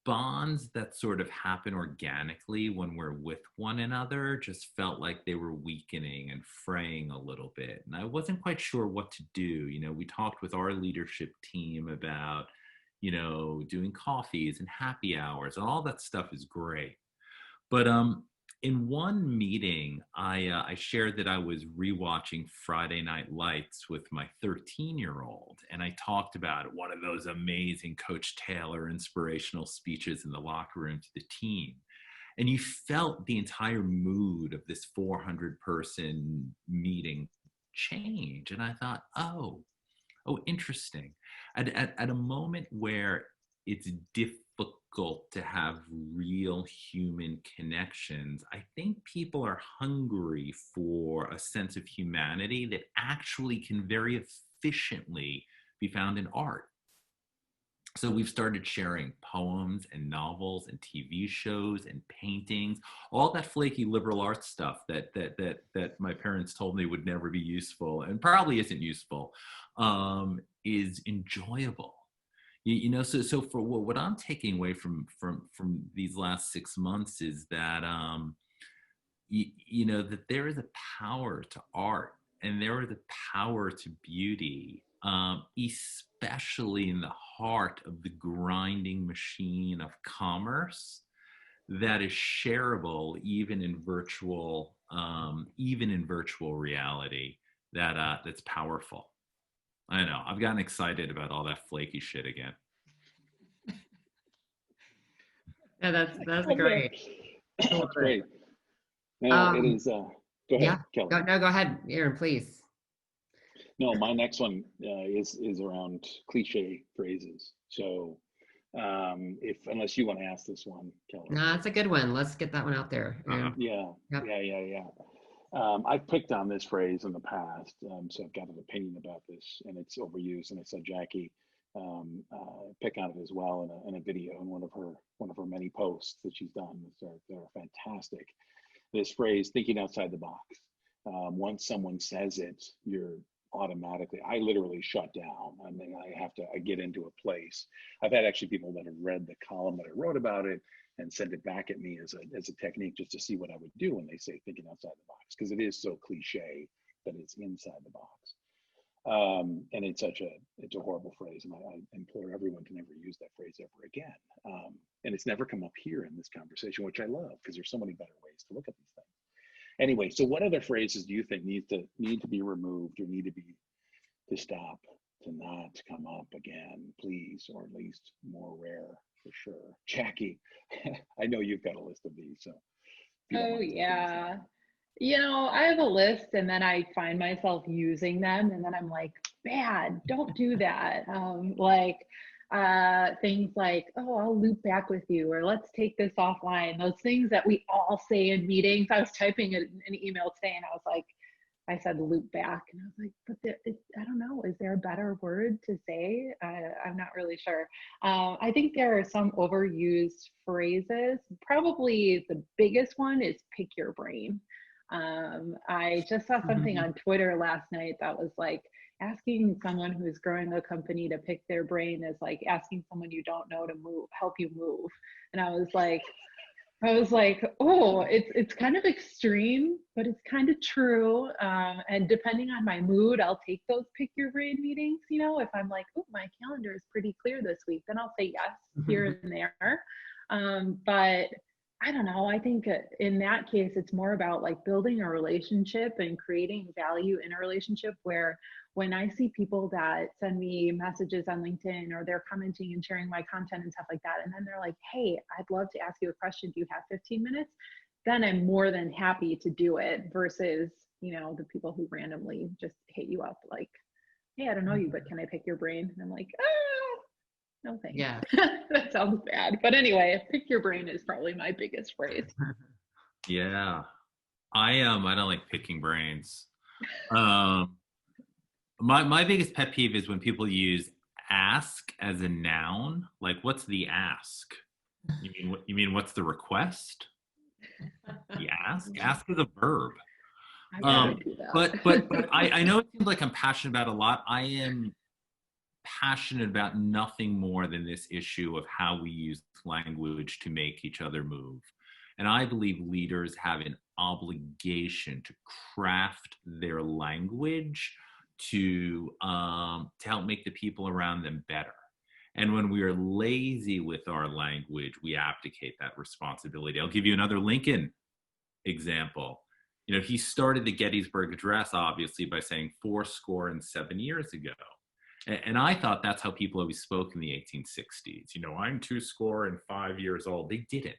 bonds that sort of happen organically when we're with one another just felt like they were weakening and fraying a little bit. And I wasn't quite sure what to do. You know, we talked with our leadership team about, you know, doing coffees and happy hours, and all that stuff is great. But in one meeting, I shared that I was rewatching Friday Night Lights with my 13-year-old, and I talked about one of those amazing Coach Taylor inspirational speeches in the locker room to the team. And you felt the entire mood of this 400-person meeting change. And I thought, oh, interesting. At a moment where it's difficult to have real human connections, I think people are hungry for a sense of humanity that actually can very efficiently be found in art. So we've started sharing poems and novels and TV shows and paintings, all that flaky liberal arts stuff that my parents told me would never be useful and probably isn't useful, is enjoyable. You know, so for what I'm taking away from these last 6 months is that, you know, that there is a power to art, and there is a power to beauty, especially in the heart of the grinding machine of commerce that is shareable even in virtual reality, that's powerful. I know. I've gotten excited about all that flaky shit again. Yeah, that's great. That's great. Yeah, it is. Go ahead, yeah. Kelly. Go ahead, Aaron, please. No, my next one is around cliche phrases. So, unless you want to ask this one, Kelly. No, that's a good one. Let's get that one out there. Yeah. I've picked on this phrase in the past, so I've got an opinion about this, and it's overused. And I saw Jackie pick on it as well in a video in one of her many posts that she's done. They're fantastic. This phrase, thinking outside the box. Once someone says it, you're automatically, I literally shut down. I mean, I get into a place. I've had actually people that have read the column that I wrote about it and send it back at me as a technique just to see what I would do when they say thinking outside the box, because it is so cliche that it's inside the box. And it's a horrible phrase, and I implore everyone to never use that phrase ever again. And it's never come up here in this conversation, which I love, because there's so many better ways to look at these things. Anyway, so what other phrases do you think need to be removed, or need to stop, to not come up again, please, or at least more rare for sure? Jackie, I know you've got a list of these, so. Oh yeah. You know, I have a list, and then I find myself using them, and then I'm like, bad, don't do that. Things like, oh, I'll loop back with you, or let's take this offline. Those things that we all say in meetings. I was typing an email today, and I was like, I said loop back, and I was like, but I don't know, is there a better word to say? I'm not really sure. I think there are some overused phrases. Probably the biggest one is pick your brain. I just saw something on Twitter last night that was like, asking someone who's growing a company to pick their brain is like asking someone you don't know to help you move. And I was like, oh, it's kind of extreme, but it's kind of true. And depending on my mood, I'll take those pick your brain meetings. You know, if I'm like, oh, my calendar is pretty clear this week, then I'll say yes here and there. But I don't know. I think in that case, it's more about like building a relationship and creating value in a relationship, where when I see people that send me messages on LinkedIn, or they're commenting and sharing my content and stuff like that, and then they're like, hey, I'd love to ask you a question. Do you have 15 minutes? Then I'm more than happy to do it, versus, the people who randomly just hit you up like, hey, I don't know you, but can I pick your brain? And I'm like, no thanks. Yeah. That sounds bad. But anyway, pick your brain is probably my biggest phrase. Yeah. I don't like picking brains. My biggest pet peeve is when people use ask as a noun. Like, what's the ask? You mean what's the request? The ask? Ask is a verb. I gotta do that. But I know it seems like I'm passionate about a lot. I am passionate about nothing more than this issue of how we use language to make each other move. And I believe leaders have an obligation to craft their language to help make the people around them better. And when we are lazy with our language, we abdicate that responsibility. I'll give you another Lincoln example. He started the Gettysburg Address, obviously, by saying 7 years ago. And I thought that's how people always spoke in the 1860s. I'm 5 years old. They didn't.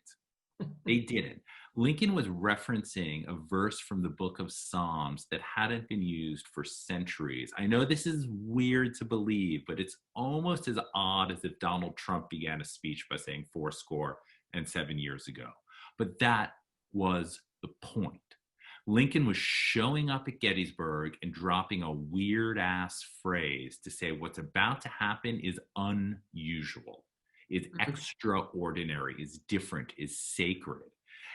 They didn't. Lincoln was referencing a verse from the book of Psalms that hadn't been used for centuries. I know this is weird to believe, but it's almost as odd as if Donald Trump began a speech by saying 7 years ago. But that was the point. Lincoln was showing up at Gettysburg and dropping a weird ass phrase to say what's about to happen is unusual, is extraordinary, is different, is sacred.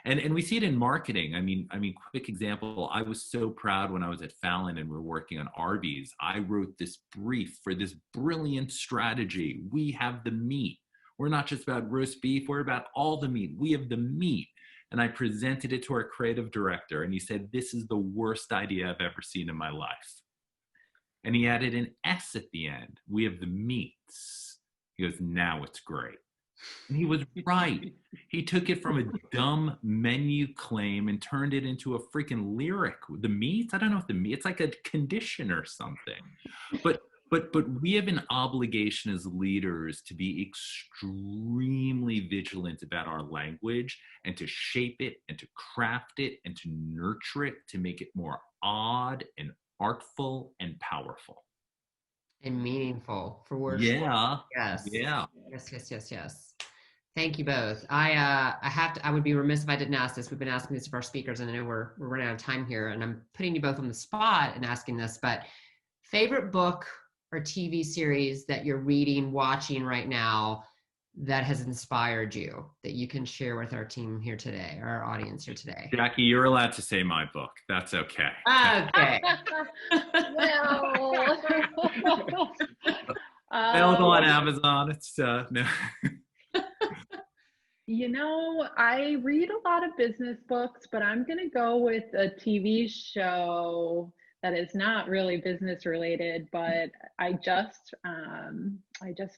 And we see it in marketing. I mean, quick example, I was so proud when I was at Fallon and we're working on Arby's. I wrote this brief for this brilliant strategy. We have the meat. We're not just about roast beef, we're about all the meat. We have the meat. And I presented it to our creative director, and he said, this is the worst idea I've ever seen in my life. And he added an S at the end. We have the meats. He goes, now it's great. And he was right. He took it from a dumb menu claim and turned it into a freaking lyric. The meats? I don't know if the meat, it's like a condition or something. But we have an obligation as leaders to be extremely vigilant about our language and to shape it and to craft it and to nurture it to make it more odd and artful and powerful. And meaningful for words. Yeah. Yes. Yeah. Yes. Thank you both. I would be remiss if I didn't ask this. We've been asking this of our speakers, and I know we're running out of time here, and I'm putting you both on the spot and asking this, but favorite book or TV series that you're reading, watching right now that has inspired you that you can share with our team here today, or our audience here today? Jackie, you're allowed to say my book. That's okay. Okay. Well, Available on Amazon. It's no. I read a lot of business books, but I'm going to go with a TV show that is not really business related, but I just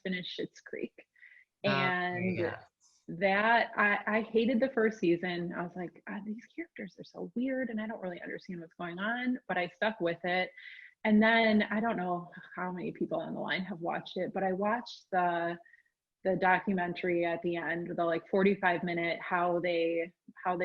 finished Schitt's Creek. And that I hated the first season. I was like, these characters are so weird and I don't really understand what's going on, but I stuck with it. And then I don't know how many people on the line have watched it, but I watched the documentary at the end, the 45-minute how they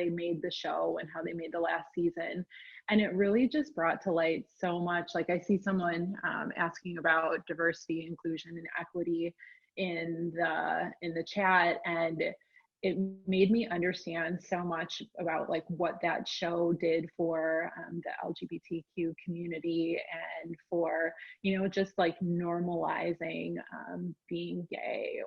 made the show and how they made the last season. And it really just brought to light so much. Like, I see someone asking about diversity, inclusion, and equity in the chat, and it made me understand so much about what that show did for the LGBTQ community, and for just normalizing being gay,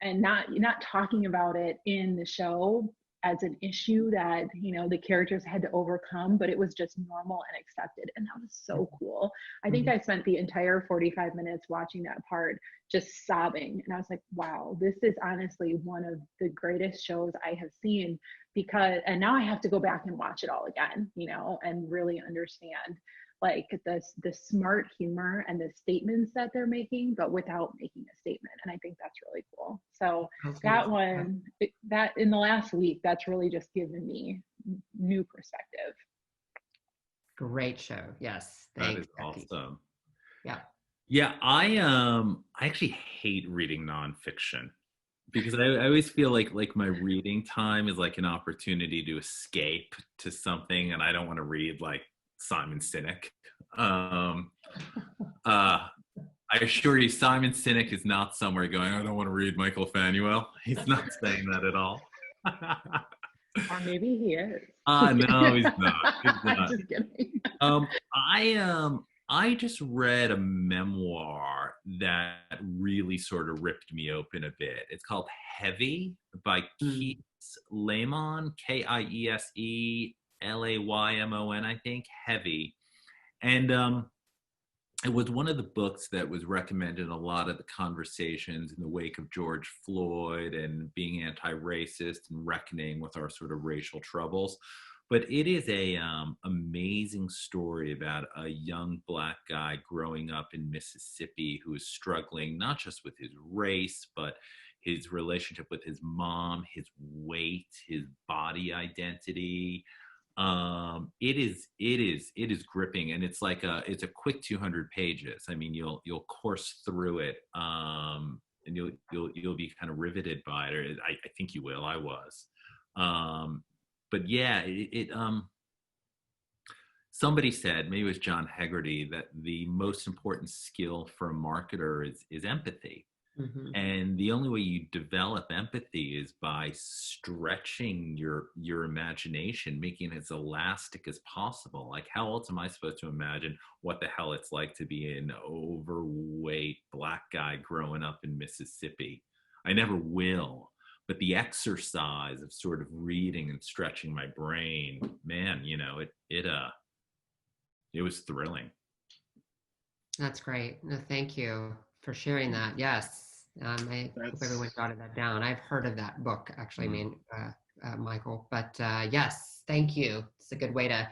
and not talking about it in the show as an issue that the characters had to overcome, but it was just normal and accepted, and that was so cool. I think I spent the entire 45 minutes watching that part just sobbing, and I was like, wow, this is honestly one of the greatest shows I have seen, and now I have to go back and watch it all again, you know, and really understand like the smart humor and the statements that they're making, but without making a statement. And I think that's really cool. So that one, that in the last week, that's really just given me new perspective. Great show. Yes. That is awesome. Yeah. Yeah. I actually hate reading nonfiction because I always feel like my reading time is like an opportunity to escape to something, and I don't want to read like Simon Sinek. I assure you, Simon Sinek is not somewhere going, I don't want to read Michael Fanuele. He's not saying that at all. Or maybe he is. No, he's not. He's not. Just kidding. I just read a memoir that really sort of ripped me open a bit. It's called Heavy by Kies Laymon, Kieselaymon, I think. Heavy. And it was one of the books that was recommended in a lot of the conversations in the wake of George Floyd and being anti-racist and reckoning with our sort of racial troubles. But it is a amazing story about a young Black guy growing up in Mississippi who is struggling not just with his race, but his relationship with his mom, his weight, his body identity. It is gripping, and it's like it's a quick 200 pages. I mean, you'll course through it, and you'll be kind of riveted by it. Or I think you will. I was. But yeah, somebody said, maybe it was John Hegarty, that the most important skill for a marketer is empathy. Mm-hmm. And the only way you develop empathy is by stretching your imagination, making it as elastic as possible. Like, how else am I supposed to imagine what the hell it's like to be an overweight Black guy growing up in Mississippi? I never will. But the exercise of sort of reading and stretching my brain, man, you know, it was thrilling. That's great. No, thank you for sharing that. Yes. I hope everyone jotted that down. I've heard of that book, actually, Michael. But yes, thank you. It's a good way to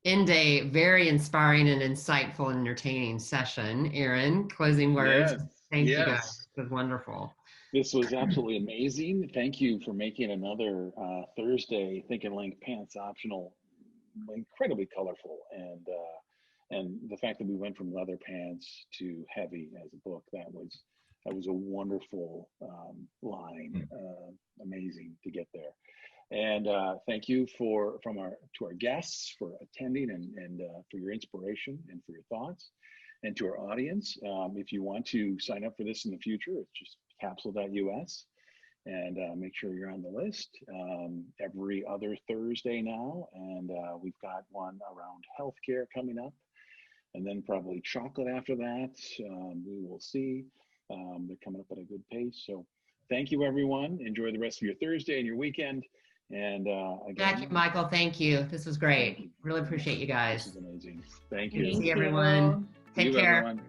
end a very inspiring and insightful and entertaining session. Aaron, closing words. Yes. Thank you guys. It was wonderful. This was absolutely amazing. Thank you for making another Thursday Think and Link Pants Optional incredibly colorful, and the fact that we went from leather pants to heavy as a book, that was a wonderful line. Amazing to get there. And thank you to our guests for attending and for your inspiration and for your thoughts. And to our audience, if you want to sign up for this in the future, it's just capsule.us, and make sure you're on the list every other Thursday now. And we've got one around healthcare coming up, and then probably chocolate after that. We will see. They're coming up at a good pace. So thank you, everyone. Enjoy the rest of your Thursday and your weekend. And again, Jackie, Michael, thank you. This was great. Really appreciate you guys. This is amazing. Thank you. See everyone. Take care. Everyone.